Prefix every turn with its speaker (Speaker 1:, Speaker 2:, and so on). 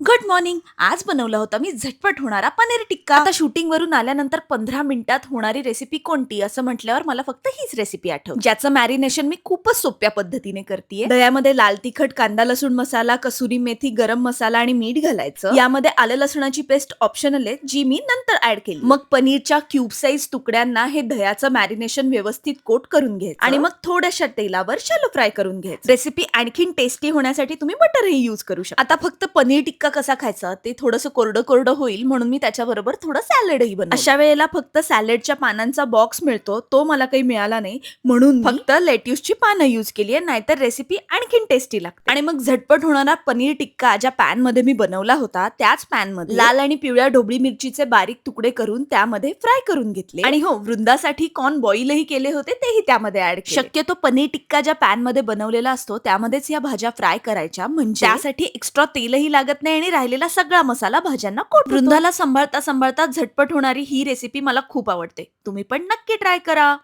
Speaker 1: Good morning. आज बनवला होता मी झटपट होणारा पनीर टिक्का. आता शूटिंग वरून आल्यानंतर 15 मिनिटात होणारी रेसिपी कोणती असं म्हटल्यावर मला फक्त हीच रेसिपी आठवली, ज्याचं मॅरिनेशन मी खूपच सोप्या पद्धतीने करतेय. दह्यामध्ये लाल तिखट, कांदा लसूण मसाला, कसुरी मेथी, गरम मसाला आणि मीठ घालायचं. यामध्ये आलं लसणाची पेस्ट ऑप्शनल आहे, जी मी नंतर ऍड केली. मग पनीरच्या क्यूब साईज तुकड्यांना हे दह्याचं मॅरिनेशन व्यवस्थित कोट करून घ्यायचं आणि मग थोड्याशा तेलावर शॅलो फ्राय करून घ्यायचं. रेसिपी आणखीन टेस्टी होण्यासाठी तुम्ही बटरही यूज करू शकता. आता फक्त पनीर टिक्का कसा खायचा ते थोडंसं कोरडं कोरडं होईल म्हणून मी त्याच्याबरोबर थोडं सॅलडही बनवलं. अशा वेळेला फक्त सॅलडच्या पानांचा बॉक्स मिळतो, तो मला काही मिळाला नाही म्हणून फक्त लेट्यूसची पानं यूज केली आहे, नाहीतर रेसिपी आणखीन टेस्टी लागते. आणि मग झटपट होणारा पनीर टिक्का ज्या पॅन मध्ये मी बनवला होता त्याच पॅन मध्ये लाल आणि पिवळ्या ढोबळी मिरचीचे बारीक तुकडे करून त्यामध्ये फ्राय करून घेतले. आणि हो, वृंदासाठी कॉर्न बॉईलही केले होते, तेही त्यामध्ये ऍड केले. शक्यतो पनीर टिक्का ज्या पॅन मध्ये बनवलेला असतो त्यामध्येच या भाज्या फ्राय करायच्या, म्हणजे त्यासाठी एक्स्ट्रा तेलही लागत नाही आणि राहिलेला सगळा मसाला भाज्यांना कोट. वृंदाला सांभाळता सांभाळता झटपट होणारी ही रेसिपी मला खूप आवडते. तुम्ही पण नक्की ट्राय करा.